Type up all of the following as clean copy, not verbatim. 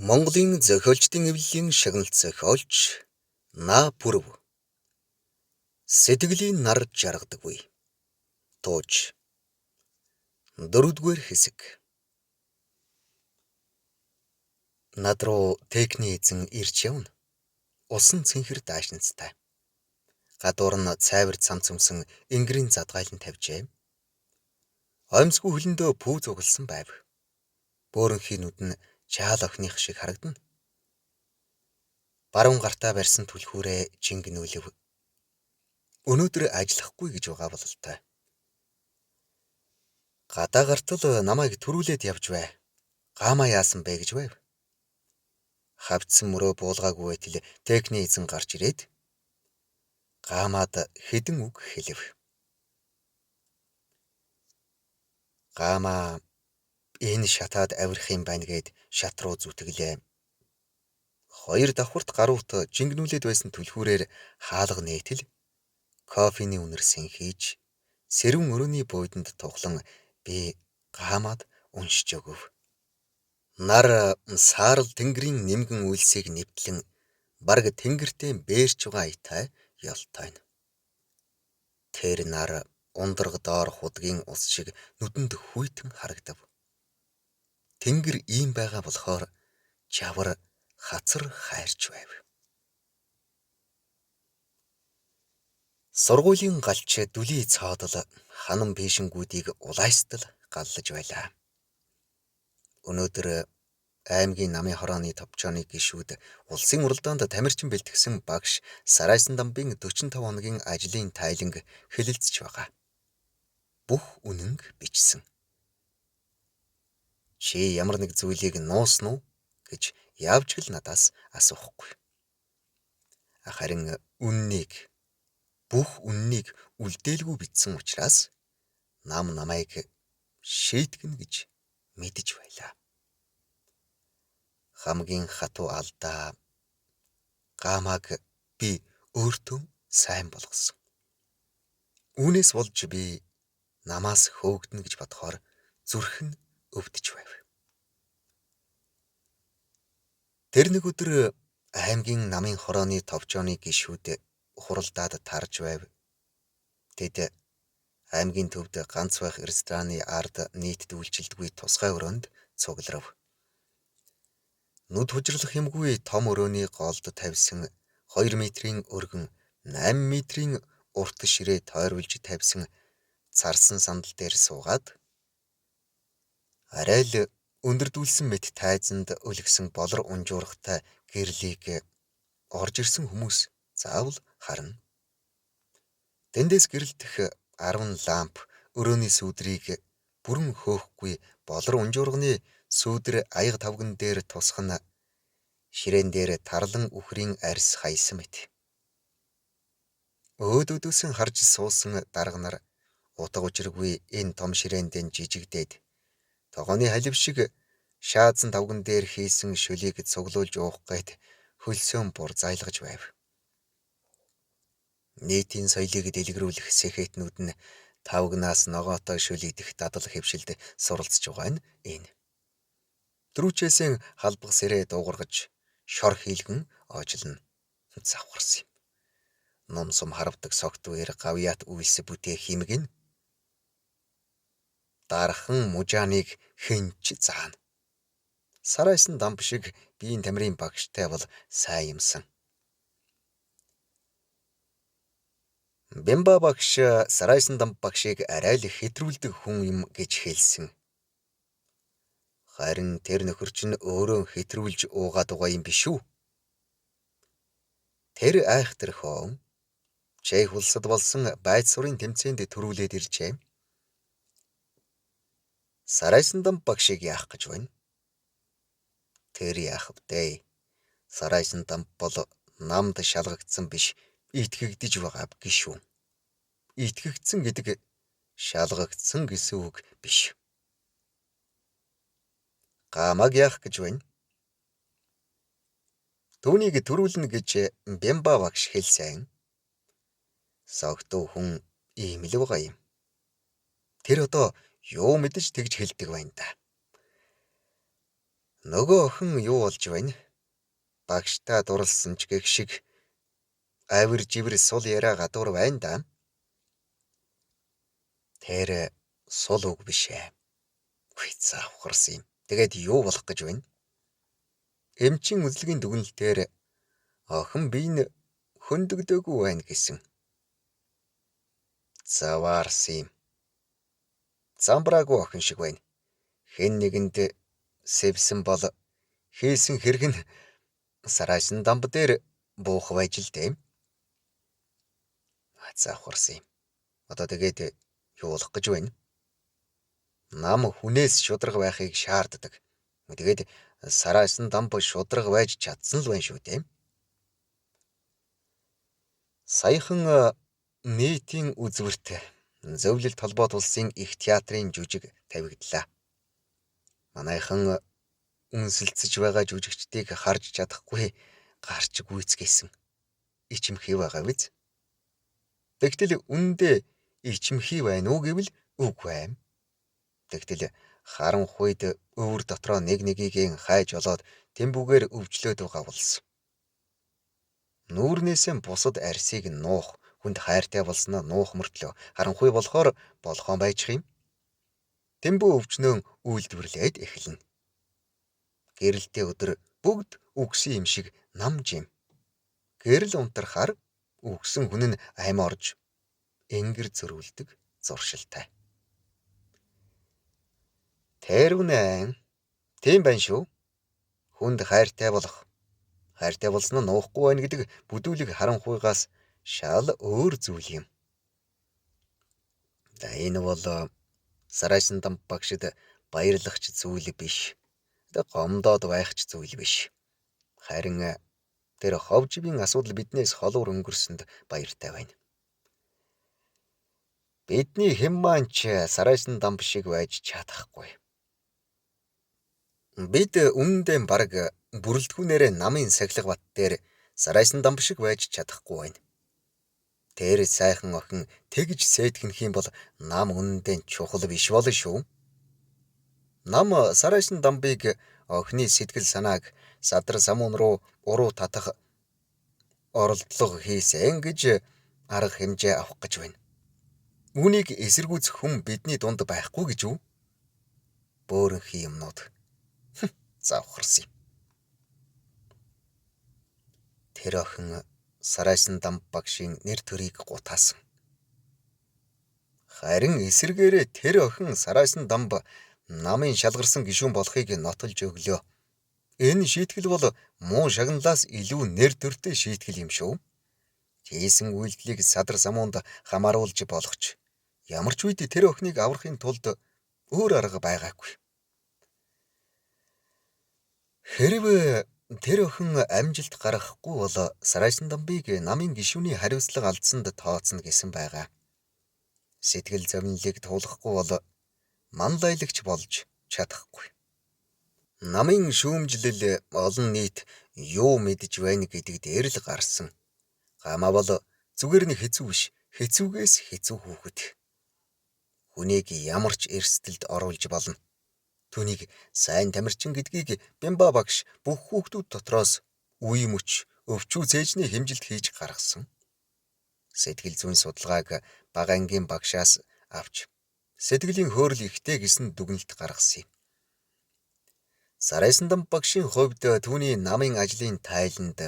Монголын зохиолчдын эвлэлийн шагналт зохиолч На Пүрв сэтгэлийн нар жаргадаггүй. Тууж 4-р хэсэг. Над руу техний эзэн ирж явна. Усан цэнхэр даашинцтай. Гадуур нь цайвар цамцамсан энгэрийн задгайл нь тавьжээ. Оймсгүй хөлөндөө пүү зугалсан байв. Бөөрөнхийн нүд нь чаал охиных шиг харагдана. Баруун гартаа барьсан түлхүүрээ жингнүүлв. Өнөөдөр ажиллахгүй гэж байгаа бололтой. Гадаа гартал намайг төрүүлээд явж бай. Гаамаа яасан бэ гэж байв. Хавцсан мөрөө буулгаагүй байтал техний эзэн гарч ирээд Гаамаад хэдэн үг хэлв. Гаамаа энэ шатаад авирах юм байна гэд шат руу зүтгэлээ. 2 давхурт гаруут жингнүүлээд байсан түлхүүрээр хаалга нээтэл кофений үнэр сэнхийж сэрүүн өрөөний бууйданд тухлан би Гаамаад уншиж өгөв. Нар саарл тэнгэрийн нэмгэн үйлсийг нэвтлэн бараг тэнгэртэй бээрч байгаа итай ялтайна. Тэр нар ундраг доор худгийн ус шиг нүдэнд хүйтэн харагдав. Тэнгэр ийм байгаа болохоор чавар хацар хайрч байв. Сургуулийн галч дүлий цаадал ханам пэшингүүдийг улайстал галлаж байлаа. Өнөөдөр аймгийн намын хорооны товчооны гишүүд улсын уралдаанд тамирчин бэлтгэсэн багш Сарайсан дамбын 45 хоногийн ажлын тайланг хэлэлцэж байгаа. Бүх үнэнг бичсэн. Чи ямар нэг зүйлийг нуусан уу гэж яавч л надаас асуухгүй. Харин бүх үннийг үлдээлгүй бичсэн учраас намайг шийтгэн гэж мэдэж байлаа. Хамгийн хатуу алдаа Гаамааг би өөртөө сайн болгосон. Үүнээс болж би намаас хөөгдөнө гэж бодохоор зүрх нь өвдөж байв. Тэр нэг өдөр аймгийн намын хорооны товчооны гишүүд хуралдаад тарж байв. Тэд аймгийн төвд ганц байх рестораны ард нийтэд үйлчилдэггүй тусгай өрөөнд цугларав. Нүд хужирлах юмгүй том өрөөний голд тавьсан 2 метрийн өргөн 8 метрийн урт ширээ тойруулж тавьсан царсан сандал дээр суугаад арай л өндөрдүүлсэн мэт тайзанд өлгсөн болор унжуурхтай гэрлийг орж ирсэн хүмүүс заавал харна. Тэндээс гэрэлтэх 10 ламп өрөөний сүүдрийг бүрэн хөөхгүй болор унжуурганы сүүдэр аяга тавган дээр тусхна ширээн дээр тарлан үхрийн арьс хаясан мэт. Өөдөөдөөсөн харж суусан дарга нар утга учиргүй энэ том ширээнд жижигдээд тогооны халив шиг шаадсан тавган дээр хийсэн шөлийг цуглуулж уух гээд хөлсөөн бур зайлгаж байв. Нийтийн соёлыг дэлгэрүүлэх сэхэтнүүд нь тавгнаас ногоотой шөлийдэх дадал хэвшилд суралцж байгаа нь энэ. Трүүчээсээ халбах сэрээ дуугаргаж шор хийлгэн оожилно. Завхарсан юм. Номсом харавдаг согтвэр гавьяат үйлс бүтээ химгэн дархан мужааныг хэнч заана. Сарайсан дамб шиг биеийн тамирын багштай бол сайн юмсан. Бямба багш Сарайсан дамб багшийг арай л хэтрүүлдэг хүн юм гэж хэлсэн. Харин тэр нөхөр чинь өөрөө хэтрүүлж уугаад байгаа юм биш үү? Тэр айхтар хоон чэй хулсад болсон байц сурын тэмцээнд төрүүлээд иржээ. Сарайсан дамб багшийг яах гэж байна? Тэр яах вэ? Сарайсан дамб бол намд шалгагдсан биш, итгэгдэж байгаа гişүү. Итгэгдсэн гэдэг шалгагдсан гэсэн үг биш. Гаамааг яах гэж байна? Түүнийг төрүүлнэ гэж Бямба багш хэлсэн. Согтуу хүн ийм л байгаа юм. Тэр одоо юу мэдэж тэгж хэлдэг байна да. Нөгөө охин юу болж байна? Багштай дурлсан ч гэх шиг авир живэр сул яриа гадуур байна да. Тэр сул үг биш ээ. Хүй заавхарсан юм. Тэгээд юу болох гэж байна? Эмчин үзлэгийн дүгнэлтээр охин бие нь хөндөгдөөгүй байна гэсэн. Заваарсан юм. Замбраагүй охин шиг байна. Хэн нэгэнд сэвсэн бол хийсэн хэрэг нь сараасан дамб дээр буух байж л дээ. Заавхарсан юм. Одоо тэгээд юу болох гэж байна? Нам хүнээс шударга байхыг шаарддаг. Тэгээд сараасан дамб шударга байж чадсан л байна шүү дээ. Саяхан нийтийн үзвэрт Зөвлөлт холбоот улсын их театрын жүжиг тавигдлаа. Манайхан үнсэлцэж байгаа жүжигчдийг харж чадахгүй гарч гүйцгээсэн. Ичимхий байгаа биз? Тэгтэл үндэ ичимхий байна уу гэвэл үгүй юм. Тэгтэл харанхуйд өвөр дотроо нэг нэгийг хайж олоод тэмбүүгээр өвчлөөд байгаа болсон. Нүүрнээсээ бусад арсыг нуух, хүнд хайртай болсноо нуух мөртлөө харанхуй болохоор болгоон байчих юм. Тэмбүү өвчнөө үйлдвэрлээд эхэлнэ. Гэрэлтэй өдөр бүгд үгсэн юм шиг намж юм. Гэрэл унтрахаар үгсэн хүн нь ам орж энгэр зөрүүлдэг зуршилтай. Тэрвнэ. Тийм байна шүү. Хүнд хайртай болох. Хайртай болсноо нуухгүй байна гэдэг бүдүүлэг харанхуйгаас шал өөр зүйл юм. Энэ бол сараасан дамб багшид баярлахч зүйл биш. Гомдоод байхч зүйл биш. Харин тэр ховживын асуудал биднээс холуур өнгөрсөнд баяртай байна. Бидний хэн маань ч сараасан дамб шиг байж чадахгүй. Бид үнэндээ бараг бүрэлдэхүүнээр намын сахилга бат дээр сараасан дамб шиг байж чадахгүй байна. Тэр сайхан охин тэгж сэтгэнх юм бол нам үнэндээ чухал биш болно шүү. Нам сараасан дамбыг охины сэтгэл санааг садар самуун руу уруу татах оролдлого хийсэн гэж арга хэмжээ авах гэж байна. Үүнийг эсэргүүцэх хүн бидний дунд байхгүй гэж үү? Бөөрөнхий юмнууд. Завхарсан юм. Тэр охин сараасан дамб багшийн нэр төрийг гутаасан. Харин эсэргээрээ тэр охин сараасан дамб намын шалгарсан гишүүн болохыг нотолж өглөө. Энэ шийтгэл бол муу шагналаас илүү нэр төртэй шийтгэл юм шүү. Хийсэн үйлдэлийг садар самуунд хамааруулж болох ч ямар ч үед тэр охиныг аврахын тулд өөр арга байгаагүй. Хэрвээ тэр охин амжилт гаргахгүй бол сараасан дамбыг намын гишүүний хариуцлага алдсанд тооцно гэсэн байгаа. Сэтгэл зовнилыг туулахгүй бол манлайлагч болж чадахгүй. Намын шүүмжлэл олон нийт юу мэдж байна гэдэг дээр л гарсан. Гамаа бол зүгээр нь хэцүү биш, хэцүүгээс хэцүү хүүхэд. Хүнийг ямар ч эрсдэлд оруулж болно. Түүнийг сайн тамирчин гэдгийг Бямба багш бүх хүүхдүүд дотроос үе мөч өвчүү цээжний хэмжилт хийж гаргасан. Сэтгэл зүйн судалгааг бага ангийн багшаас авч сэтгэлийн хөөрөл ихтэй гэсэн дүгнэлт гаргасан юм. Сараасан дамб багшийн хувьд түүний намын ажлын тайланд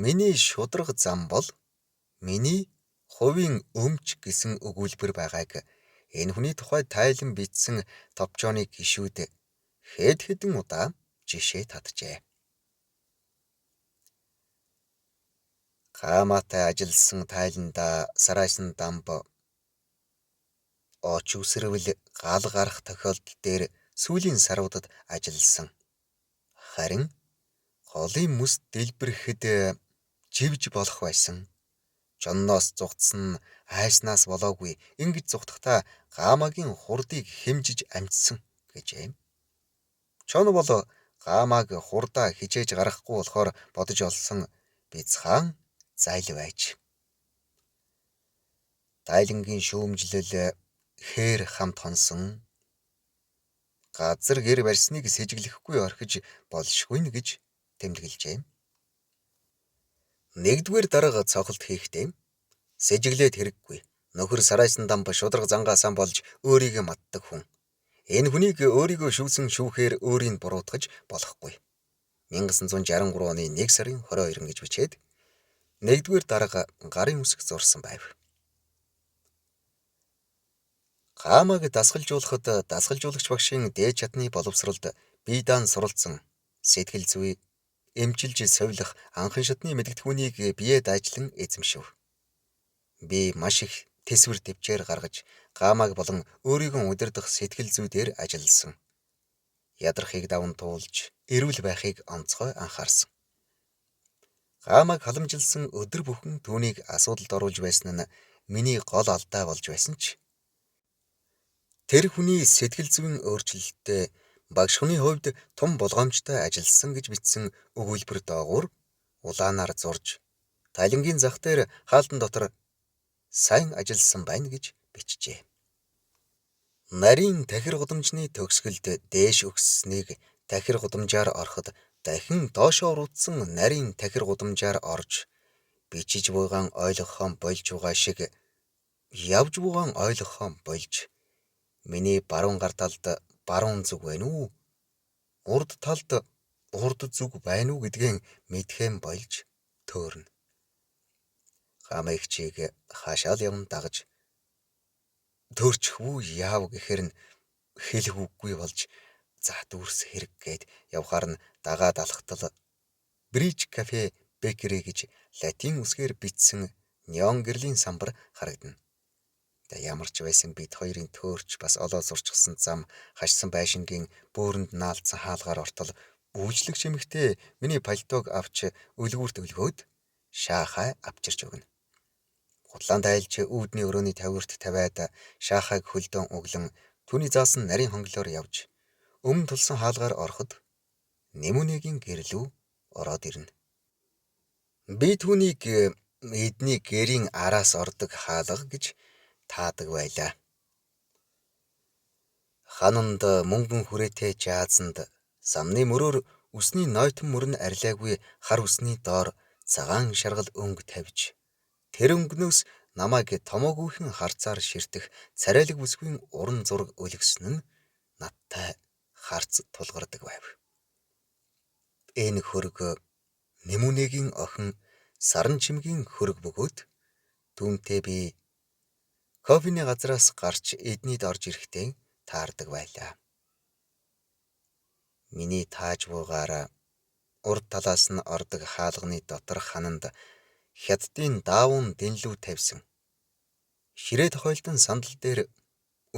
миний шударга зам бол миний хувийн өмч гэсэн өгүүлбэр байгааг энэ хүний тухай тайлан бичсэн товчооны гишүүд хэд хэдэн удаа жишээ татжээ. Гамаатай ажилласан тайланда сараасан дамб оч үсрэвэл гал гарах тохиолдол дээр сүүлийн саруудад ажилласан. Харин голын мэс дэлбэрэхэд живж болох байсан. Жонноос зугтсан айснаас болоогүй ингэж зугтахтаа Гамаагийн хурдыг хэмжиж амжсан гэжээ. Чон бол Гамааг хурдаа хижээж гаргахгүй болохоор бодож олсон бяцхан зайл байж. Тайлангийн шүүмжлэл хээр хамт хонсон. газар гэр барьсныг сэжиглэхгүй орхиж болшгүй нь гэж тэмдэглэжээ. Нэгдүгээр дарга цохолт хийхдээ сэжиглээд хэрэггүй. Нөхөр сарайсан дамба шударга зангаасаа болж өөрийгөө маддаг хүн. Энэ хүнийг өөрийгөө шүүсэн шүүхээр өөрийг буруутгаж болохгүй. 1963 оны 1 сарын 22 гэж бичээд нэгдүгээр дарга гарын үсэг зурсан байв. Хаамаг дасгалжуулахад дасгалжуулагч багшийн дээд чадны боловсролд бие даан суралцсан сэтгэл зүй эмчилж совилох анхан шатны мэдгэдэгхүүнийг бие даажлан эзэмшив. Би маш их тэсвэр төвчээр гаргаж Хаамаг болон өөрийгөө удирдах сэтгэл зүй дээр ажилласан. Ядрахыг даван туулж эрүүл байхыг онцгой анхаарсан. Хаамаг халамжилсан өдөр бүхэн түүнийг асуудалд оруулж байсан нь миний гол алдаа болж байсан ч тэр хүний сэтгэл зүйн өөрчлөлтөд багш хүний хувьд том болгоомжтой ажилласан гэж бичсэн өгүүлбэр доогуур улаанаар зурж талингийн зах дээр хаалтан дотор сайн ажилласан байна гэж бичжээ. Нарийн тахир гудамжны төгсгөлд дээш өгсснийг тахир гудамжаар ороход дахин доошоо уруудсан нарийн тахир гудамжаар орж бичиж буйгаан ойлгохоо болж байгаа шиг явж буйгаан ойлгохоо болж миний баруун гар талд баруун зүг байна уу? Урд талд урд зүг байна уу гэдгийг мэдхэн болж төөрнө. Хаамагчийг хаашаал явна дагаж төрчихвүү яав гэхэр нь хэлэх үггүй болж за дүүрс хэрэг гээд явхаар нь дагаад алхтал Бриж кафе бекери гэж латин үсгээр бичсэн неон гэрлийн самбар харагдана. Ямар ч байсан бид хоёрын төөрч бас олоо сурчсан зам хашсан байшингийн бөөрөнд наалдсан хаалгаар ортол үйлчлэгч эмэгтэй миний пальтог авч өлгүүрт өлгөөд шаахаа авчирч өгнө. Худлаан дайлж үүдний өрөөний тавиурт тавиад шаахааг хөлдөн өглөн түүний заасан нарийн хонглоор явж өмнө тулсан хаалгаар ороход Нэмүнэгийн гэрлүү ороод ирнэ. Би түүнийг эдний гэрийн араас ордог хаалга гэж таадаг байлаа. Хананд мөнгөн хүрээтэй жаазанд самны мөрөөр үсний нойтон мөрн арилаагүй хар үсний доор цагаан шаргал өнгө тавьж тэр өнгнөөс намайг томоогүйхэн харцаар ширтэх царайлаг бүсгүй уран зураг өлгсөн нь надтай харц тулгардаг байв. Энэ хөрөг Нэмүнэгийн охин Саран чимгийн хөрөг бөгөөд түүнтэй би кофений газраас гарч эднийд орж ирэхдээ таардаг байлаа. Миний тааж буугаар урд талаас нь ордог хаалганы дотор хананд хятадын даавун дэнлүү тавьсан. Ширээ тохиолдсон сандал дээр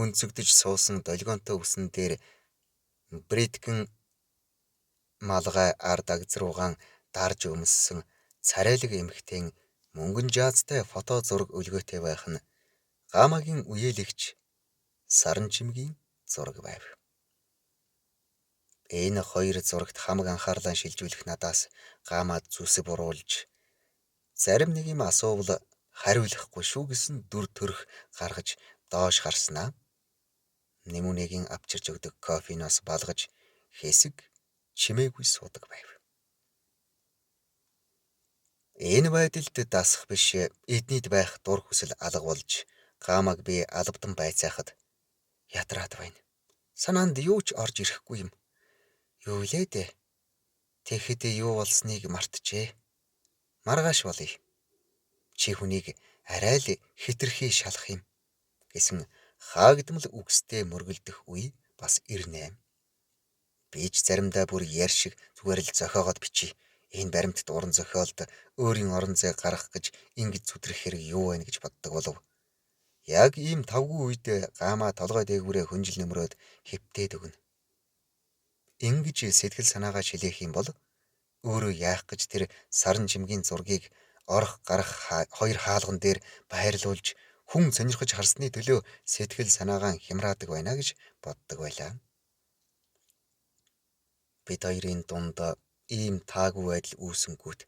өнцөгдөж суусан долгионтой үсэн дээр брэдгэн малгай ард агзруугаан дарж өмссөн царайлаг эмхтэн мөнгөн жаазтай фото зураг өлгөөтэй байх нь Хаамагийн үеэлэгч Саран чимгийн зураг байв. Энэ хоёр зурагт хамаг анхаарлаа шилжүүлэх надаас Хаамад зүсэг буруулж зарим нэг юм асуувал хариулахгүй шүү гэсэн дүр төрх гаргаж доош харснаа. Нэмүнэгийн авчирч өгдөг кофеноос балгаж хэсэг чимээгүй суудаг байв. Энэ байдалд дасах биш эднийд байх дур хүсэл алга болж Хаамаг би албадан байцаахад ядраад байна. Санаанд юу ч орж ирэхгүй юм. Юу лээ дээ. Тэгэхэд юу болсныг мартжээ. Маргааш болъё. Чи хүнийг арай л хитрхи шалах юм гэсэн хаагдмал үгстэй мөргөлдөх үе бас ирнэ. Би ч заримдаа бүр яар шиг зүгээр л зохиогоод бичиж энэ баримтат уран зохиолд өөрийн орон зай гаргах гэж ингэж зүтрэх хэрэг юу байна гэж боддог болов. Яг ийм тавгүй үед Хаамаа толгой дээгүүрээ хөнжил нөмрөөд хэвтээд өгнө. Ингэж сэтгэл санаагаа шилээх юм бол өөрөө яах гэж тэр Саран чимгийн зургийг орох гарах хоёр хаалган дээр байрлуулж хүн сонирхож харсны төлөө сэтгэл санаагаа хямраадаг байна гэж боддог байлаа. Бид хоёрын дунд ийм таагүй байдал үүсэнгүүт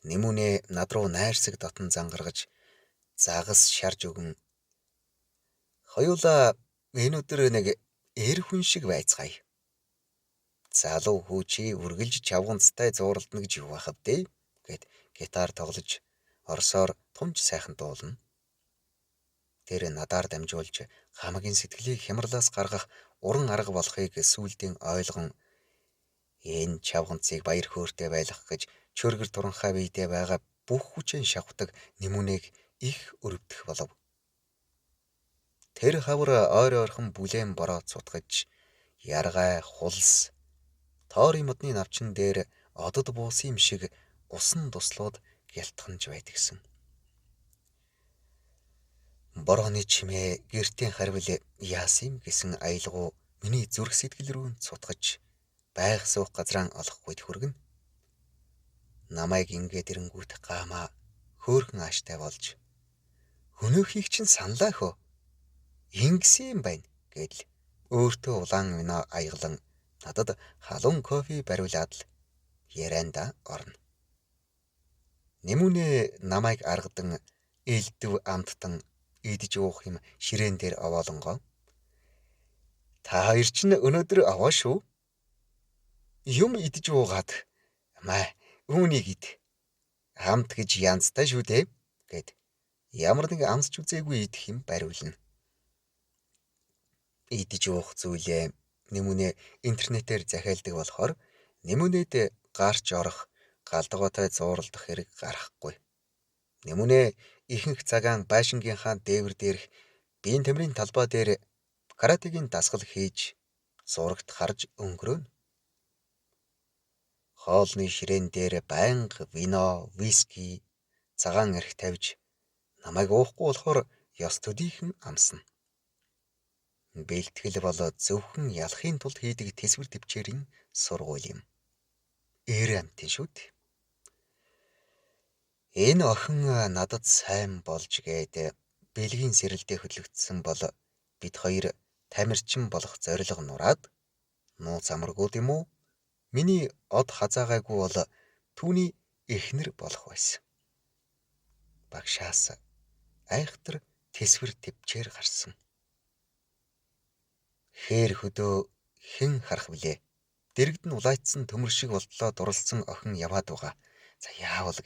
Нэмүнэ над руу найрсаг дотн зангаргаж загас шарж өгөн хоёулаа энэ өдөр нэг эр хүн шиг байцгаая. Залуу хүү чи үргэлж чавганцтай зууралдана гэж юу ахав дээ гэд гитар тоглож орсоор тунж сайхан дуулна. Тэр надаар дамжуулж хамаагийн сэтгэлийг хямралаас гаргах уран арга болохыг сүүлдийн ойлгон энэ чавганцыг баяр хөөртэй байлгах гэж чөргөр туранхай биедээ байгаа бүх хүчээр шавхдаг Нэмүнийг их өрөвдөх болов. Тэр хавар ойр ойрхон бүлээн бороо цутгаж яргай хулс тоорын модны навчин дээр одод буусан юм шиг усан туслууд гялтханж байдгсэн. Борооны чимээ гэртийн харвил яасан гэсэн аялгау миний зүрх сэтгэл рүү цутгаж байг суух газраа олохгүйд хүргэн. Намайг ингээд ирэнгүүт гаамаа хөөхөн ааштай болж хөнөөхийг чинь саналаа хөө. Ингэсэн юм байна гэдэл өөртөө улаан минь аяглан надад халуун кофе бариулаад л ярианда орно. Нэмүнэ намайг аргадан элдв амттан идэж уух юм ширээн дээр овоолонгоо. Та хоёр ч өнөөдөр аваа шүү. Юм идэж уугаад маа үүнийг ид. Хамт гэж янзтай шүү дээ гэд ямар нэг амсч үзээгүй идэх юм бариулна. Идэж уух зүйлээ Нэмүнэ интернетээр захиалдаг болохоор Нэмүнэд гарч орох галдгоотой зууралдах хэрэг гарахгүй. Нэмүнэ ихэнх цагаан байшингийнхаа дээвэр дээрх биеийн тамирын талбай дээр каратегийн дасгал хийж зурагт харж өнгөрөөнө. Хоолны ширээн дээр байнга вино, виски, цагаан арх тавьж намайг уухгүй болохоор ёс төдийхөн амсна. Бэлтгэл бол зөвхөн ялахын тулд хийдэг тэсвэр төвчээрийн сургууль юм. Амтэн шүү дээ. Энэ охин надад сайн болж гээд бэлгийн сэрэлдээ хөдлөгдсөн бол бид хоёр тамирчин болох зорилго нураад нууц амаргууд юм уу? Миний од хазаагаагүй бол түүний эхнэр болох байсан. Багшаас айхтар тэсвэр төвчээр гарсан. Хээр хөдөө хэн харах вүлээ? Дэрэгд нь улайцсан төмөр шиг болтлоо дурлцсан охин яваад байгаа. За яавал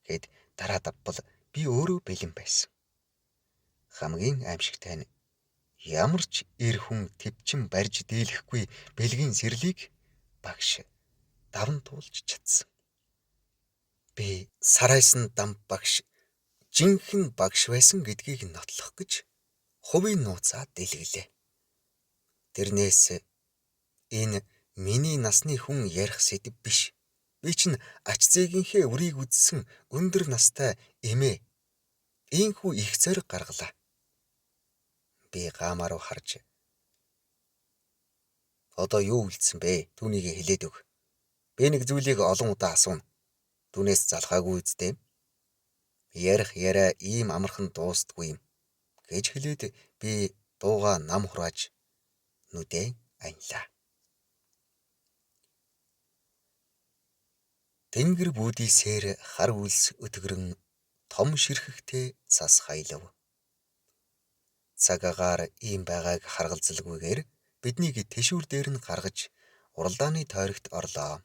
гэд дараа давбал би өөрөө бэлэн байсан. Хамгийн аимшигтай нь ямар ч эр хүн төвчин барьж дийлэхгүй бэлгийн сэрлийг багш даван туулж чадсан. Би сарайсан дам багш жинхэнэ багш байсан гэдгийг нотлох гэж хувийн нууцаа дэлгэлээ. Тэрнээс энэ миний насны хүн ярих сэдэв биш. Би чинь ач зээгийнхээ үрийг үзсэн өндөр настай эмээ. Ийхүү их зориг гаргалаа. Би гаамаа руу харж одоо юу үлдсэн бэ? Түүнийг хэлээд өг. Би нэг зүйлийг олон удаа асууна. Түүнээс залхаагүй үсттэй. Ярих яриа ийм амархан дуустдаггүй юм гэж хэлээд би дууга нам хурааж нүдээ анилаа. Тэнгэр бүүдийсээр хар үлс өтгөрөн том ширхэгтэй цас хаялав. Цаг агаар ийм байгааг харгалзалгүйгээр биднийг тэшүүр дээр нь гаргаж уралдааны тойрогт орлоо.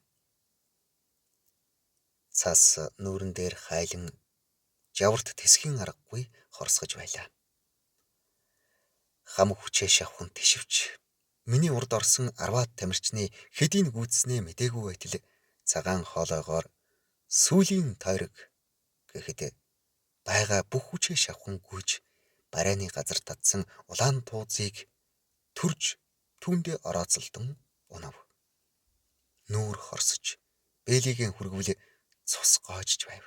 Цас нүүрэн дээр хайлан жаварт тэсхийн аргагүй хорсгож байлаа. Хам хүчээ шавхан тишвч миний урд орсон арваад тамирчны хэдийн гүйцснээ мдээгүй байтал цагаан хоолойгоор сүүлийн тойрог гэхэд байгаа бүх хүчээ шавхан гүйж барайны газар татсан улаан туузыг төрж түүндээ орооцолдон унав. Нүүр хорсож бэлигийн хүргвэл цус гоожж байв.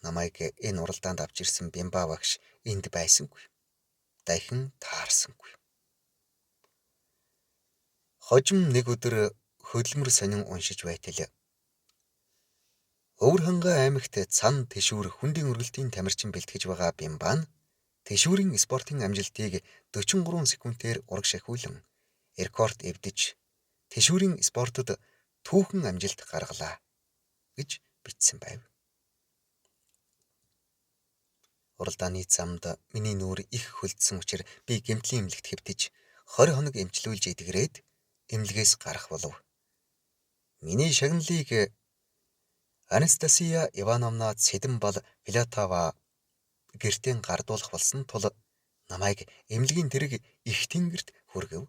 Намайг энэ уралдаанд авч ирсэн Бямба багш энд байсангүй. Дахин таарсангүй. Хожим нэг өдөр хөдөлмөр сонин уншиж байтал Өвөр хангай аймагт цан тэшүүр хүндийн өргөлтийн тамирчин бэлтгэж байгаа Бямба нь тэшүүрийн спортын амжилтыг 43 секундээр ураг шахиулан рекорд эвдэж тэшүүрийн спортод түүхэн амжилт гаргалаа гэж бичсэн байв. Уралдааны замд миний нүүр их хөлдсөн учраас би гэмтлийн эмнэлэгт хэвтэж 20 хоног эмчлүүлж идэгрээд эмнэлгээс гарах болов. Миний шагналыг Анастасия Ивановна Цэдэнбал Филатова гэртээ гардуулах болсон тул намайг эмнэлгийн тэрэг их тэнгэрт хүргэв.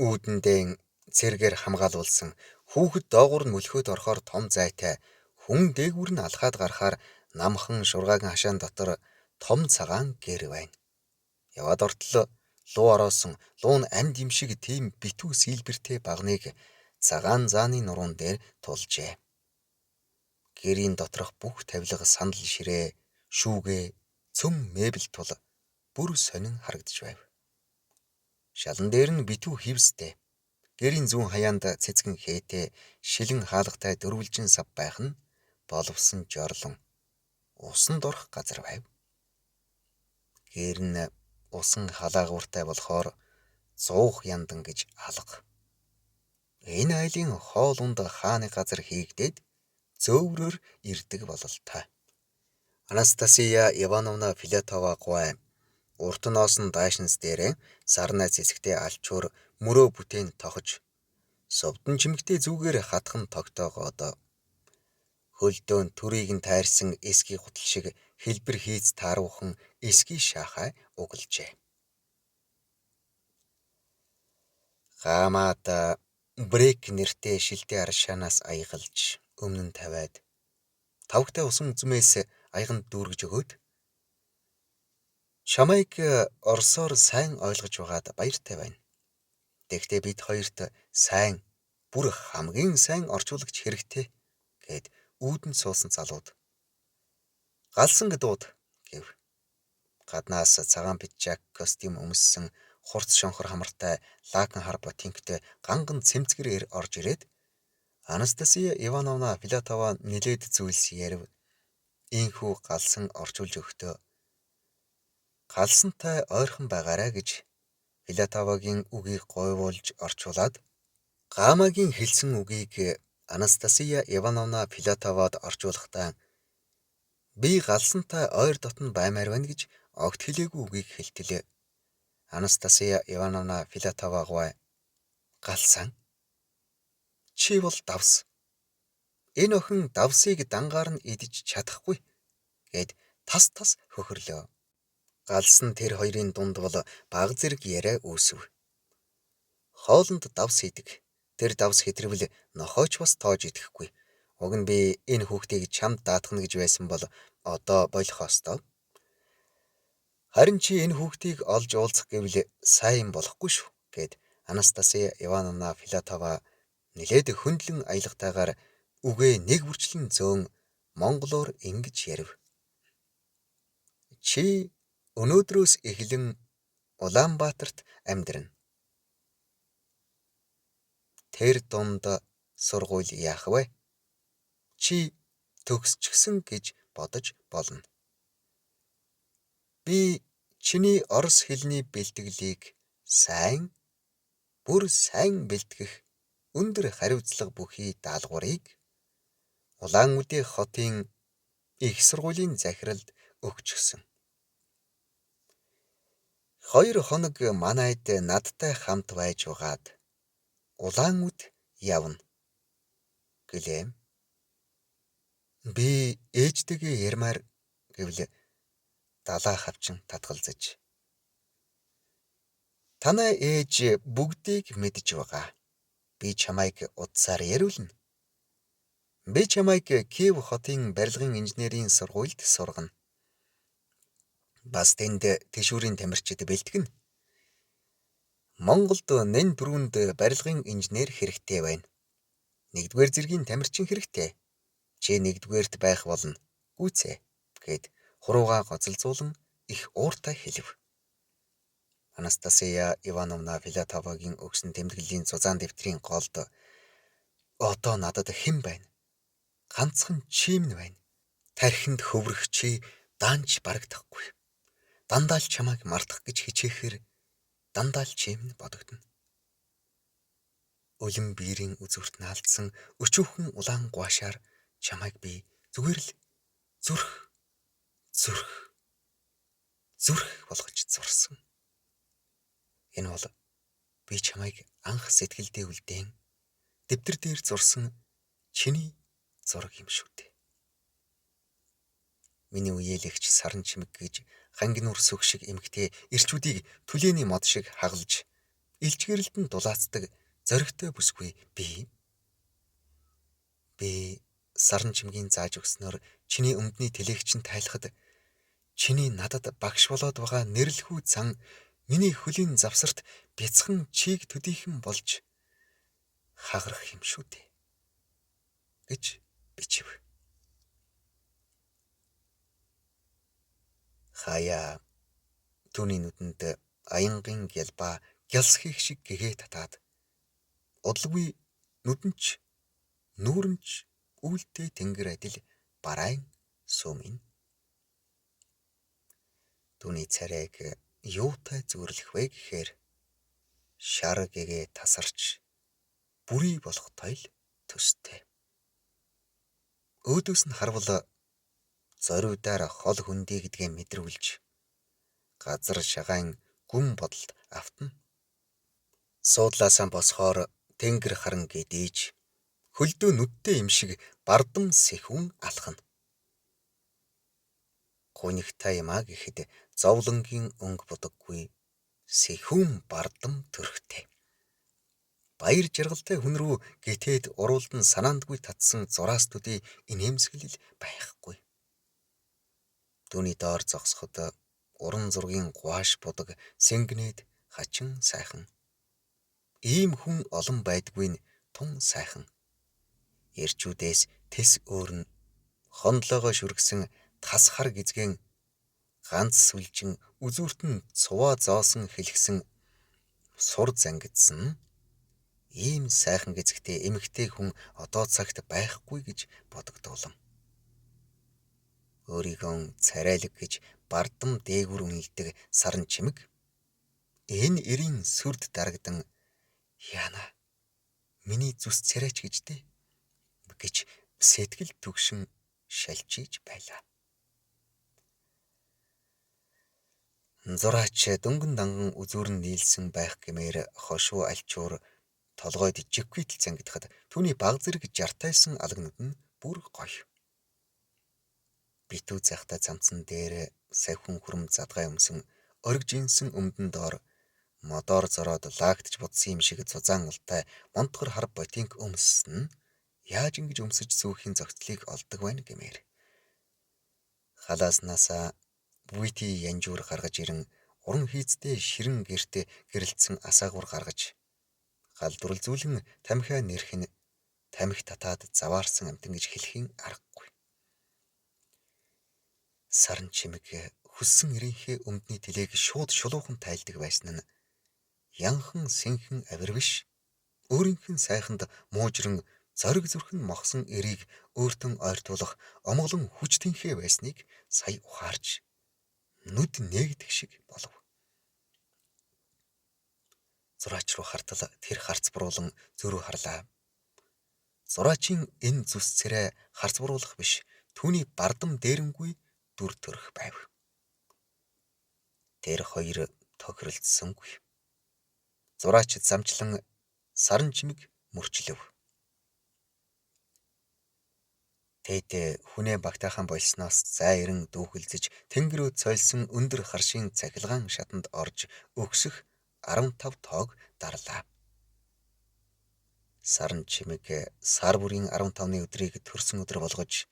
Үүдэндээ цэргээр хамгаалуулсан хүүхэд доогуур нь мөлхөөд орохоор том зайтай хүн дээгүүр нь алхаад гарахаар намхан шургаагийн хашаан дотор том цагаан гэр байна. Яваад ортол луу ороосон луу нь амьд юм шиг тийм битүү сэлбэртэй багныг цагаан зааны нуруун дээр тулжээ. Гэрийн доторх бүх тавилга сандал ширээ, шүүгээ, цөм мебель тул бүр сонин харагдж байв. Шалан дээр нь битүү хивстэй. Гэрийн зүүн хаяанд цэцгэн хээтэй, шилэн хаалгатай дөрвөлжин сав байх нь боловсон жорлон усанд орох газар байв. Гэр нь усан халаагууртай болохоор зуух яндан гэж алга. Энэ айлын хоол унд хааны газар хийгдээд зөөврөөр ирдэг бололтой. Анастасия Ивановна Филатова гуай урт ноос нь даашинс дээрээ сарнай цэцэгтэй алчуур мөрөө бүтээн тохож совдон чимэгтэй зүгээр хатхан тогтоогоод хөлдөөн төрийг нь тайрсан эсгийн гутал шиг хэлбэр хийц тааруухан эсгийн шаахай угалжээ. Гамаад брейк нэртэй шилтэй аршаанаас аягалж өмнө нь тавиад тавгтай усан үзмээс аяганд дүүргэж өгөөд чамайг орсоор сайн ойлгож байгаад баяртай байна. Тэгэхдээ бид хоёрт сайн бүр хамгийн сайн орчуулагч хэрэгтэй гэд үүдэнд суусан залууд. Галсан гэдууд гэв. Гаднаас цагаан пиджак костюм өмссөн хурц шонхор хамартай лакан хар ботинктэй ганган цэмцгэр орж ирээд Анастасия Ивановна Филатова нилээд зүйлс ярив. Ийхүү галсан орчуулж өгтөө. Галсантай ойрхон байгаарай гэж Филатовагийн үгийг гойвуулж орчуулад Гамагийн хэлсэн үгийг Анастасия Ивановна Филатовад орчуулахдаа би галсантай ойр дотн баймаар байна гэж огт хэлээгүй үгийг хэлтэлээ. Анастасия Ивановна Филатова гуай галсан. Чи бол давс. Энэ охин давсыг дангаар нь идэж чадахгүй гэд тас хөхөрлөө. Галсан тэр хоёрын дунд бол баг зэрэг яриа үүсв. Хоолнд давс идэг. Тэр давс хэтрвэл нохойч бас тоож идэхгүй. Уг нь би энэ хүүхдийг чамд даатгах гэж байсан бол одоо болох ёстой. Харин чи энэ хүүхдийг олж уулзах гэвэл сайн болохгүй шүү гэд Анастасия Ивановна Филатова нилээд хөндлөн аялгатайгаар үгээ нэг бүрчлэн зөөн монголоор ингэж ярив. Чи өнөөдрөөс эхлэн Улаанбаатарт амьдрна. Тэр дунд сургууль яах вэ? Чи төгсчихсөн гэж бодож болно. Би чиний орос хэлний бэлтгэлийг бүр сайн бэлтгэх өндөр хариуцлага бүхий даалгаврыг Улаан-Удэ хотын их сургуулийн захиралд өгчихсөн. 2 хоног манайд надтай хамт байж угаад Улаан-Уд явна гэлээ. Би ээжтэйгээ ярмаар гэвэл далаа хавчин татгалзаж. Танай ээж бүгдийг мэдж байгаа. Би чамайг утсаар яриулна. Би чамайг Киев хотын барилгын инженерийн сургуульд сургана. Бас тэнд тэшүүрийн тамирчид бэлтгэнэ. Монголд нэн түрүүнд барилгын инженер хэрэгтэй байна. 1-р зэргийн тамирчин хэрэгтэй. Чи 1-рт байх болно. Гүйцээ гэд хуруугаа гоцолзуулан их ууртай хэлв. Анастасия Ивановна Филатовагийн өгсөн тэмдэглэлийн зузаан дэвтрийн голд одоо надад хэн байна? Ганцхан чимэн байна. Тархинд хөврөх чи даанч барагдахгүй. Дандаа л чамайг мартах гэж хичээхээр дандаа л чимэн бодогдно. Улам биерийн үзүүрт наалдсан өчүүхэн улаан гуашаар чамайг би зүгээр л зүрх болгож зурсан. Энэ бол би чамайг анх сэтгэлдээ үлдээн дэвтэр дээр зурсан чиний зураг юм шүү дээ. Миний үеэлэгч саран чимэг гэж хангинуур сүх шиг эмгтээ ирчүүдийг түлээний мод шиг хагалж илчгэрэлтэн дулаацдаг зоригтой бүсгүй би саран чимгийн зааж өгснөөр чиний өмдний тэлэгчин тайлахад чиний надад багш болоод байгаа нэрлэхүү цан миний хөлийн завсарт бяцхан чийг төдийхөн болж хагарах юм шүү дээ гэж бичив. Хаяа түүний нүдэнд аянгийн гялбаа гялсхийх шиг гэгээ татаад удалгүй нүдэнч нүүрэнч үлдээ тэнгэр адил барайн сүмэн. Түүний царайг юутай зүрлэх вэ гэхээр шар гэгээ тасарч бүрий болохтой л төстэй. Өөдөөс нь харвал зориудаар хол хөндий гэдгээ мэдрүүлж газар шагаан гүн бодолд автна. Суудлаасаа босхоор тэнгэр харан гэдээж хөлдөө нүдтэй юм шиг бардам сэхүүн алхана. Гунигтай юмаа гэхэд зовлонгийн өнгө будаггүй сэхүүн бардам төрхтэй. Баяр жаргалтай хүн рүү гитээд уруулдан санаандгүй татсан зураастуудын инээмсэглэл байхгүй. Түүний доор зогсоход уран зургийн гуаш будаг сэнгнээд хачин сайхан. Ийм хүн олон байдгүй нь тун сайхан. Ирчүүдээс тэс өөр нь хондлогоо шүргсэн тас хар гизгэн ганц сүлжин үзүүртэн цуваа зоосон хэлгсэн сур зангидсан ийм сайхан гизгтэй эмэгтэй хүн одоо цагт байхгүй гэж бодогдуулам. Өөрийгөө царайлаг гэж бардам дээгүр үнэлдэг саран чимэг энэ эрийн сүрд дарагдан яана миний зүс царайч гэжтэй гэж сэтгэл түгшин шалчиж байлаа. Зураач дөнгөн данган үзүүрэн нийлсэн байх гэмээр хошуу альчуур толгойд жигвитл зангидахад түүний баг зэрэг жартайсан алгнууд нь бүр гоё. Битүү захта цамцсан дээр савхин хүрм задгай өмсөн ориг жинсэн өмдөн доор модоор зороод лагтж будсан юм шиг зузаан ултай монтгор хар ботинк өмссөн яаж ингэж өмсөж зүүхийн зохицлыг олдог байна гэмээр. Халааснасаа буйти янжуур гаргаж ирэн уран хийцтэй ширэн гэрт гэрэлтсэн асаагуур гаргаж галдурл зүүлэн тамхиа нэрх нь тамхи татаад заваарсан амтан гэж хэлхийн аргагүй. Саран чимэг хүссэн ирийнхээ өмдний тэлээг шууд шулуухан тайлдаг байсан нь янхан сэнхэн авир биш. Өөрийнх нь сайханд муужран зориг зүрхэн мохсон эрийг өөртөн ойртуулах омголон хүчтэнхээ байсныг сая ухаарч нүд нээгдэх шиг болов. Зураач руу хартал тэр харц буруулан зөрүү харлаа. Зураачийн энэ зүс царай харц буруулах биш, түүний бардам дээрэнгүй дүр төрх байв. Тэр хоёр тохиролцсонгүй. Зураач замчлан саран чимэг мөрчлөв. Тэд хүнээ багтаахан болсноос зайран дүүхэлзэж тэнгэрөө цойлсон өндөр харшийн цахилгаан шатанд орж өгсөх 15 тоог дарлаа. Саран чимэг сар бүрийн 15-ны өдрийг төрсөн өдөр болгож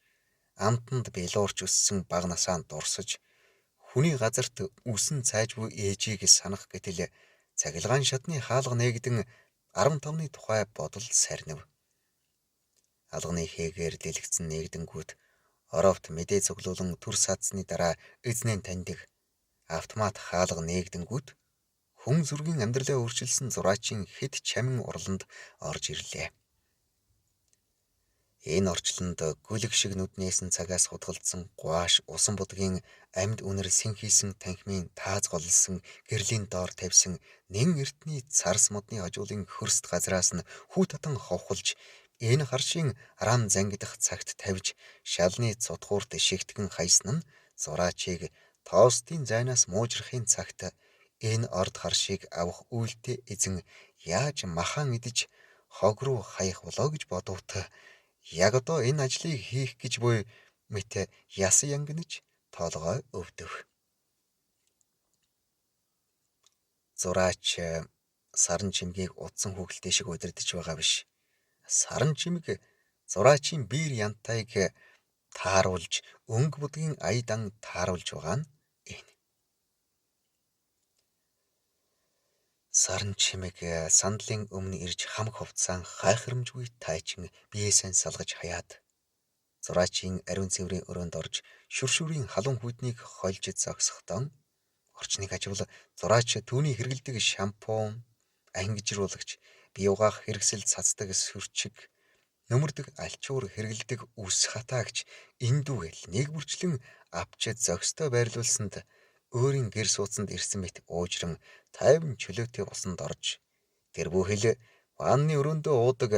амтанд билуурч өссөн баг насаа дурсаж хүний газарт үсэн цайжгүй ээжийг санах гэтэл цахилгаан шатны хаалга нээгдэн 15-ны тухай бодол сарнив. Алганы хэгээр дэлгэцэн нээгдэнгүүт оровт мэдээ цуглуулан төр саадсны дараа эзнээ таньдаг автомат хаалга нээгдэнгүүт хүн зүргийн амьдралаа өөрчилсөн зураачийн хэд чамин урланд орж ирлээ. Энэ орчлонд гүлэг шиг нүднээс нь цагаас худгалдсан гуаш усан будгийн амьд үнэр сэнхийсэн танхимын тааз голлсон гэрлийн доор тавьсан нэн эртний царс модны хожуулын хөрст газраас нь хүү татан ховхолж энэ харшийн рам зангидах цагт тавьж шалны цутгуурт шигтгэн хайсан нь зураачийг тоостын зайнаас муужрахын цагт энэ орд харшийг авах үйлдэл эзэн яаж махан идэж хог руу хаях болоо гэж бодовт яг одоо энэ ажлыг хийх гэж буй мэт ясан янгинаж тоолгой өвдөв. Зураач саран чимгийг удсан хүүхэлтэй шиг удирдах байгаа биш. Саран чимэг зураачийн биер янтайг тааруулж өнгө будгийн аядан тааруулж байгаа нь энэ. Саран чимэг сандлын өмнө ирж хамаг хувцаан хайхрамжгүй тайчин биесэн салгаж хаяад зураачийн ариун цэврийн өрөөнд орж шүршүрийн халуун хүйтнийг хольж зогсохдоо орчныг аживал зураач түүний хэрэгэлдэг шампунь, ангижруулагч, бие угаах хэрэгсэл цацдаг сүрчиг, нөмөрдөг альчуур хэрэгэлдэг үс хатаагч эндүгэл нэг бүрчлэн авч зогстой байрлуулсанд өөрийн гэр суудсанд ирсэн мэт уужран тайван чөлөөтэй усанд орж тэр бүхэл ванны өрөөндөө уудаг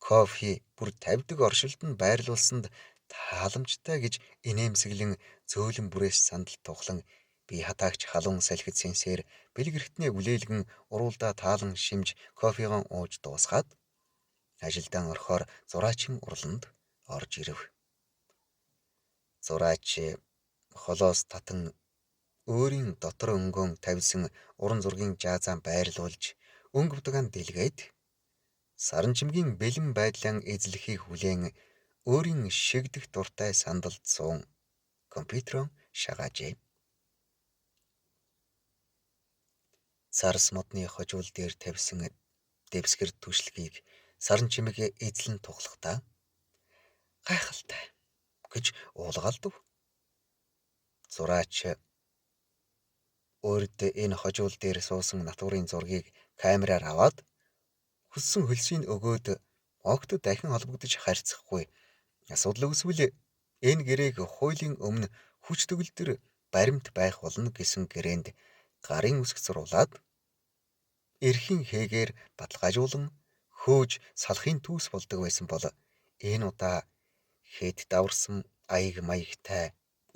кофе бүр тавьдаг оршилд нь байрлуулсанд тааламжтай гэж инээмсэглэн зөөлөн бүрээс сандал тухлан бие хатаагч халуун салхит сэнсээр бэлгэрхтний үлээлгэн уруулдаа таалан шимж кофегон ууж дуусгаад ажилдан орохоор зураачийн урланд орж ирэв. Зураач холоос татан өөрийн дотор өнгөн тавьсан уран зургийн жаазаан байрлуулж өнгө будгаан дэлгээд саран чимгийн бэлэн байдлаа эзлэхийг хүлээн өөрийн шигдэх дуртай сандалд суун компьютерон шагаажээ. Царс модны хожуул дээр тавьсан дэвсгэр түшлэгийг саран чимэг эзлэн тухлахдаа гайхалтай гэж уулгаалдав. Зураач өөрөд энэ хожуул дээр суусан натурын зургийг камераар аваад хүссэн хөлсийг өгөөд огт дахин холбогдож харьцахгүй асуудал үүсвэл энэ гэрээг хуулийн өмнө хүч төгөлдөр баримт байх болно гэсэн гэрээнд гарын үсэг зуруулаад эрхийн хээгээр баталгаажуулан хөөж салахын түүс болдог байсан бол энэ удаа хэд даварсан аяг маягтай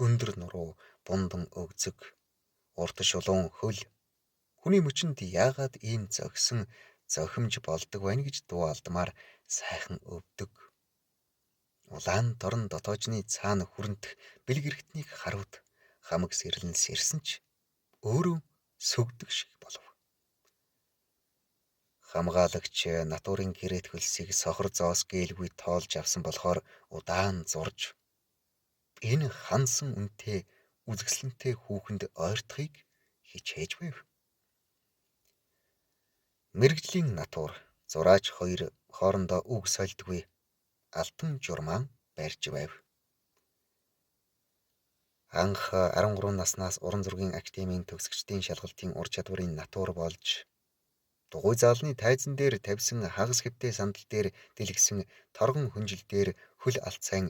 өндөр нуруу бундан өгзөг урт шулуун хөл хүний мөчөнд яагаад ийм зогсон зохимж болдог байна гэж дуу алдмаар сайхан өвдөг. Улаан дорн дотоожны цаана хүрэнтэх бэлгэрхтнийг харуут хамаг сэрлэн сэрсэн ч өөрөө сүгдэг шиг болов. Хамгаалагч натурын гэрээт хөлсийг сохор зоос гээйлгүй тоолж авсан болохоор удаан зурж энэ хансан үнтэй үзэсгэлэнтэй хүүхэнд ойртохыг хичээж байв. Мэргэжлийн натур зураач хоёр хоорондоо үг сольдгүй алтан журмаан барьж байв. Анх 13 наснаас уран зургийн академийн төгсөгчдийн шалгалтын ур чадварын натур болж дугуй заалны тайзан дээр тавьсан хагас хэвтэй сандал дээр дэлгэсэн торгон хүнжил дээр хөл алцайн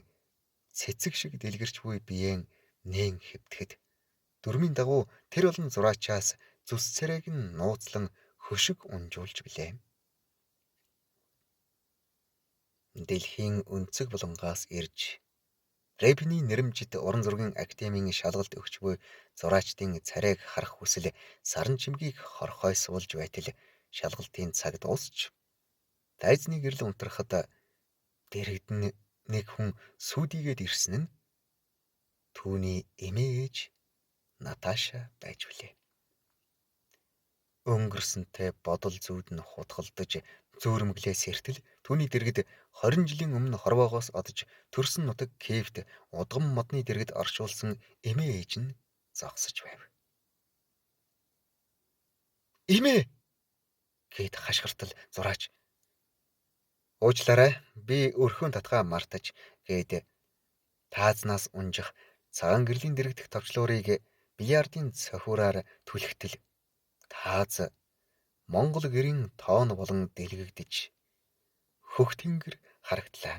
цэцэг шиг дэлгэрч буй биеэн нээн хэвтгэд дөрмийн дагуу тэр олон зураачаас зүс царайг нь нууцлан хөшиг унжуулж билээ. Дэлхийн өнцөг булангаас ирж Рэпний нэрэмжит уран зургийн академийн шалгалт өгч буй зураачдын царайг харах хүсэл саран чимгийг хорхой суулж байтал шалгалтын цаг дуусч тайзны гэрэл унтрахад дэрэгдэн нэг хүн сүдийгээд ирсэн нь түүний эмээ ээж Наташа байж билээ. Өнгөрсөнтэй бодол зүүд нь хутгалдаж зөөрмөглөө сэртэл түүний дэргэд 20 жилийн өмнө хорвоогоос одож төрсөн нутаг Киевт удгам модны дэргэд оршуулсан эмээ ээж нь зогсож байв. Эмээ гэд хашгиртал зураач уучлаарай би өрхөөн татгаа мартаж гээд таазнаас унжих цагаан гэрлийн дэрэгдэх товчлуурыг бильярдын цохиураар түлхтэл тааз Монгол гэрийн тоон болон дэлгэгдэж хөх тэнгэр харагдлаа.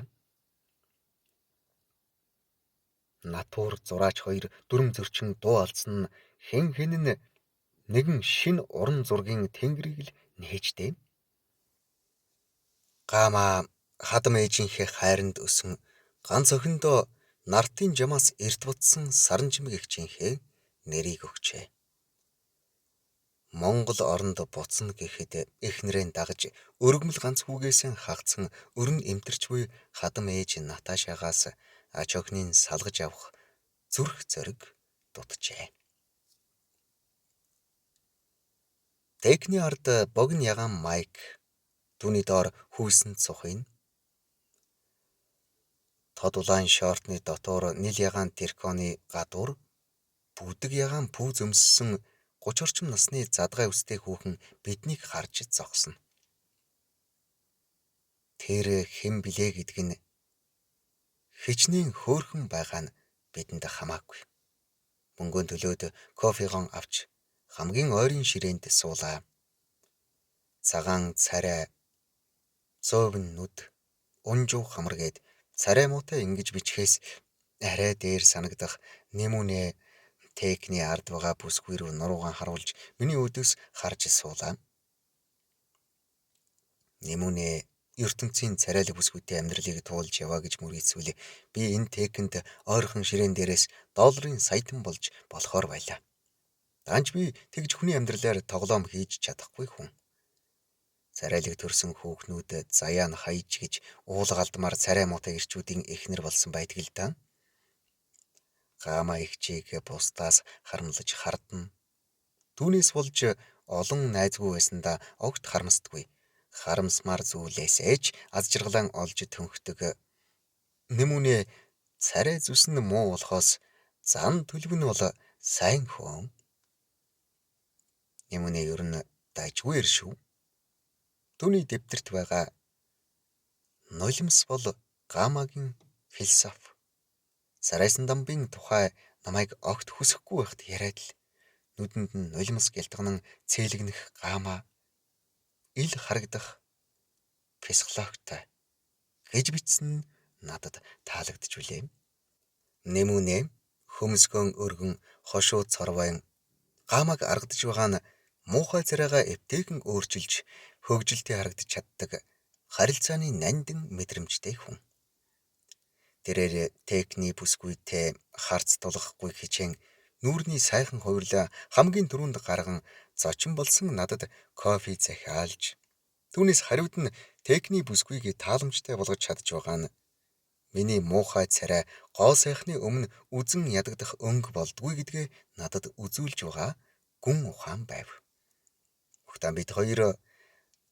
Натур зураач хоёр дүрм зөрчин дуу алдсан нь хэн нь нэгэн шин уран зургийн тэнгэрийг л нээжтэй. Гамаа хадам ээжийнхээ хайранд өсөн ганц охиндоо нартын жамаас эрт бутсан саран чимэг эгчийнхээ нэрийг өгчээ. Монгол оронд буцна гэхэд эхнэрээ дагаж өргөмөл ганц хүүгээсээ хагацсан өрн эмтэрч буй хадам ээж Наташагаас ач охиныг салгаж авах зүрх зориг дутжээ. Техний ард богино ягаан Майк түүний доор хүйсэнд сухын тод улаан шортны дотор нил ягаан терконы гадуур бүдэг ягаан пүү зөмссөн 30 орчим насны задгай үстэй хүүхэн биднийг харж зогсно. Тэр хэн билээ гэдг нь хичнээн хөөрхөн байгаа нь бидэнд хамаагүй. Мөнгөнд төлөөд кофегон авч хамгийн ойрын ширээнд суулаа. Цагаан царай, цөөвн нүд, унжуу хамар гээд царай муутай ингэж бичгээс арай дээр санагдах Нэмүнэ техний ард байгаа бүсгүй рүү нуруугаан харуулж миний өдөөс харж суулаа. Нэмүнэ ертөнцийн царайлаг бүсгүйтэй амьдралыг туулж яваа гэж мөрийцвэл би энэ техэнд ойрхон ширээн дээрээс долларын саятан болж болохоор байлаа. Даанч би тэгж хүний амьдралаар тоглоом хийж чадахгүй хүн. Царайлаг төрсөн хүүхнүүд заяа нь хаяж гэж уулга алдмаар царай муутай ирчүүдийн эхнэр болсон байдаг л да. Гама ихчийг бусдаас харамлаж хардна. Түүнээс болж олон найзгүй байсандаа огт харамсдаггүй. Харамсмаар зүйлээсээ ч аз жаргалан олж төнхдөг. Нэмүнэ царай зүсэн муу болохоос зан төлөв нь бол сайн хүн. Нэмүнэ ер нь дайжгүй ир шүү. Түүний дэвтэрт байгаа нулимс бол Гамагийн философи. Сарайсан дамбын тухай намайг огт хүсэхгүй байхад яриад л нүдэнд нь нулимс гялтганан цээлэгнэх Гама ил харагдах психологтой гэж бичсэн нь надад таалагдж билээ. Нэмүнэ хөмсгөн өргөн хошуу цорвайн Гамаг аргадж байгаа нь муухай царайгаа эвтэйгэн өөрчилж хөгжилтэй харагдаж чаддаг харилцааны нандин мэдрэмжтэй хүн. Тэрээр техний бүсгүйтэй харц тулгахгүй хичээн нүүрний сайхан хувирлаа хамгийн түрүүнд гарган зочин болсон надад кофе захиалж түүнээс хариуд нь техний бүсгүйг тааламжтай болгож чадж байгаа нь миний муухай царай гоо сайхны өмнө үзэн ядагдах өнгө болдгүй гэдгээ надад үзүүлж байгаа гүн ухаан байв. Хүүхдэн бид хоёр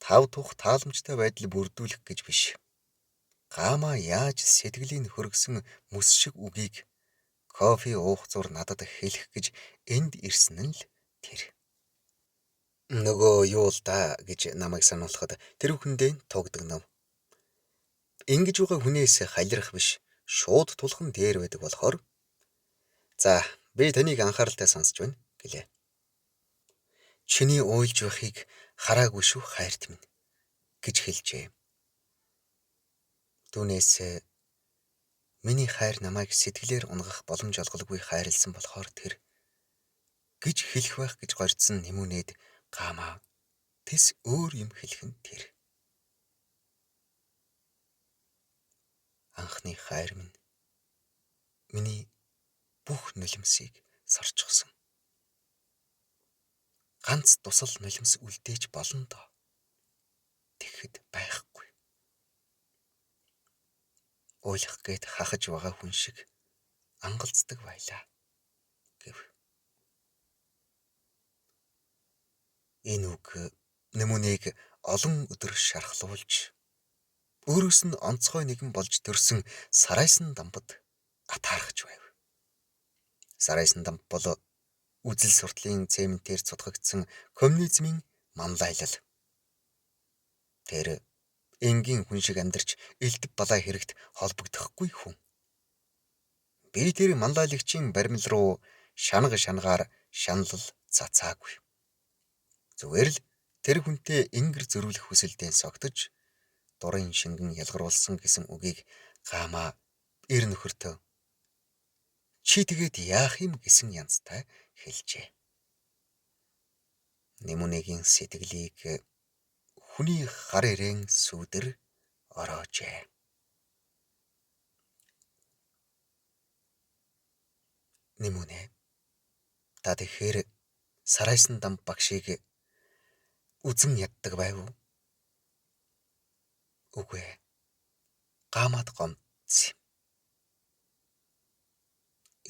тав тух тааламжтай байдал бүрдүүлэх гэж биш. Гама яаж сэтгэлийн хөргсөн мэс шиг үгийг кофе уух зур надад хэлэх гэж энд ирсэн нь л тэр. Нөгөө юу л да гэж намайг сануулхад тэр хүндээ тогдгонов. Ингэж байгаа хүнээс халирах биш, шууд тулхан дээр байдаг болохоор за би таныг анхааралтай сонсч байна гэлээ. Чиний уйлж байхыг хараагүй шүү хайрт минь гэж хэлжээ. Түүнээс миний хайр намайг сэтгэлээр унгах боломж олголгүй хайрлсан болохоор тэр гэж хэлэх байх гэж горьдсон Нэмүнэд Гама тэс өөр юм хэлэх нь тэр. Анхны хайр минь миний бүх нулимсыг сорчихсон. Ганц тусал нулимс үлдээж болно доо. Тэгэхэд байхгүй. Уйлах гээд хахаж байгаа хүн шиг ангалцдаг байлаа гэв. Энэ үг Нэмүнийг олон өдөр шархлуулж өөрөөс нь онцгой нэгэн болж төрсөн Сарайсан дамбад атаархаж байв. Сарайсан дамб бол үзэл суртлын цементээр цутгагдсан коммунизмын манлайлал. Тэр энгийн хүн шиг амьдарч элдв балай хэрэгт холбогдохгүй хүн. Би тэр манлайлагчийн баримл руу шангаар шаналл цацаагүй. Зүгээр л тэр хүнтэй ингэр зөрүүлэх хүсэлдээ согтож дурын шингэн ялгаруулсан гэсэн үгийг Гама эр нөхөртөө чи тэгээд яах юм гэсэн янзтай хэлжээ. Нэмүнэгийн сэтгэлийг хүний гар ирээн сүудэр ороожээ. Нэмүнэ та тэгэхээр Сарайсан дамб багшийг үзэн яддаг байв уу? Үгүй ээ. Гаамаад гомдсон юм.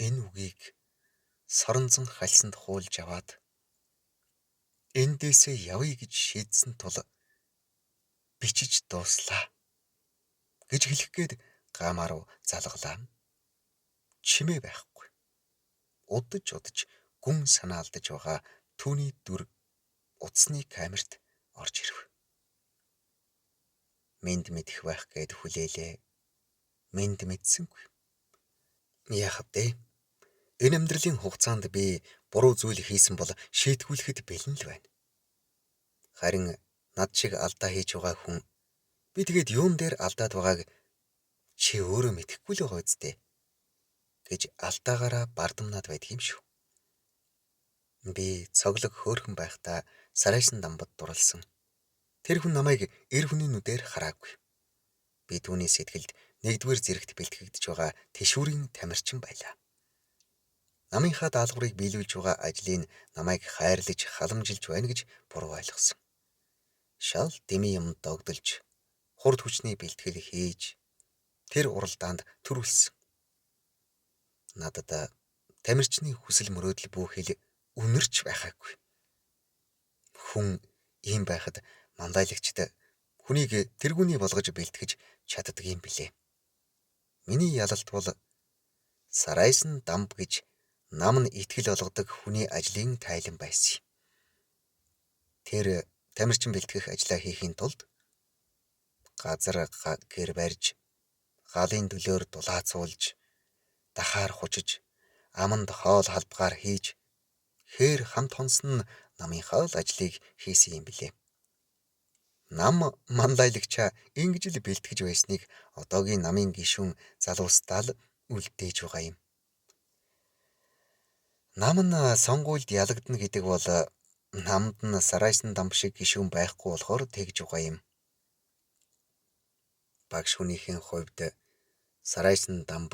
Энэ үгийг соронзон хальсанд хуулж аваад эндээсээ явъя гэж шийдсэн тул бичиж дууслаа гэж хэлэх гээд гаамаа руу залгалаа. Чимээ байхгүй. Удаж удаж гүн санаалдаж байгаа түүний дүр утасны камерт орж ирв. Мэнд мэдэх байх гээд хүлээлээ. Мэнд мэдсэнгүй. Яах вэ? Энэ амьдралын хугацаанд би буруу зүйл хийсэн бол шийтгүүлэхэд бэлэн л байна. Харин над шиг алдаа хийж байгаа хүн би тэгээд юун дээр алдаад байгааг чи өөрөө мэдэхгүй л байгаа үстэй гэж алдаагаараа бардамнаад байдаг юм шүү. Би цоглог хөөрхөн байхдаа Сарайсан дамбад дурлсан. Тэр хүн намайг эр хүний нүдээр хараагүй. Би түүний сэтгэлд нэгдүгээр зэрэгт бэлтгэгдэж байгаа тэшүүрийн тамирчин байлаа. Намынхаа даалгаврыг биелүүлж байгаа ажлыг намайг хайрлаж халамжилж байна гэж буруу ойлгосон. Шал дэмий юм догдолж, хурд хүчний бэлтгэл хийж тэр уралдаанд төрүүлсэн. Надад тамирчны хүсэл мөрөөдөл бүхэл үнэрч байхаагүй. Хүн ийм байхад мандайлагчд хүнийг тэргүүний болгож бэлтгэж чаддаг юм билээ. Миний ялалт бол Сарайсан дамб гэж нам нь итгэл олгодог хүний ажлын тайлан байсан юм. Тэр тамирчин бэлтгэх ажлаа хийхийн тулд газар гэр барьж, галын дөлөөр дулаацуулж, дахаар хучиж, аманд хоол халбгаар хийж, хээр хамт хонсон намынхаа л ажлыг хийсэн юм билээ. Нам мандайлагчаа ингэж л бэлтгэж байсныг одоогийн намын гишүүн залуустаа л үлдээж байгаа юм. Нам нь сонгуульд ялагдана гэдэг бол намд нь Сарайсан дамб шиг гишүүн байхгүй болохоор тэгж байгаа юм. Багш хүнийхэн хувьд Сарайсан дамб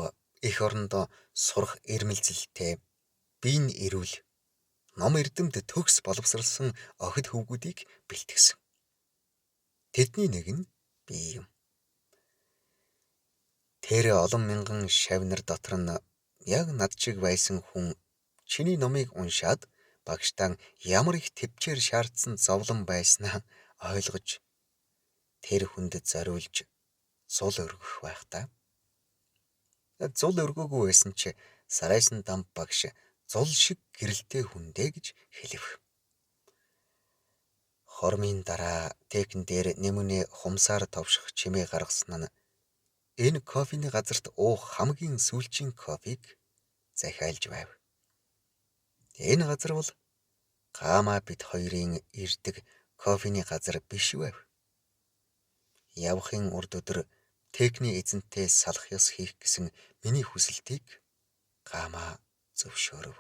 эх орондоо сурах эрмэлзэлтэй, биеийн эрүүл, ном эрдэмт төгс боловсралсан охид хөвгүүдийг бэлтгэсэн. Тэдний нэг нь би юм. Тэр олон мянган шавнар дотор нь яг над шиг байсан хүн чиний номыг уншаад багштаа ямар их төвчээр шаардсан зовлон байснаа ойлгож тэр хүнд зориулж зул өргөх байх та. Зул өргөөгүй байсан чи Сарайсан дамб багш зул шиг гэрэлтэй хүндээ гэж хэлв. Хормын дараа текн дээр нэмүнэ хумсаар товших чимээ гаргасан нь энэ кофений газарт уух хамгийн сүүлчийн кофег захиалж байв. Энэ газар бол Гаамаа бид хоёрын ирдэг кофений газар биш байв. Явахын урд өдөр текний эзэнтэй салах ёс хийх гэсэн миний хүсэлтийг Гаамаа зөвшөөрөв.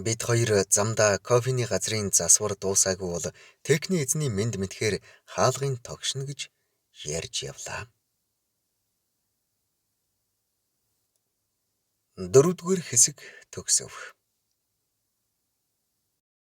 Бид хоёр замдаа кофений газрын засвар дуусаагүй бол текний эзний мэнд мэдхээр хаалгын тогшно гэж ярьж явлаа. 4-р хэсэг төгсөв.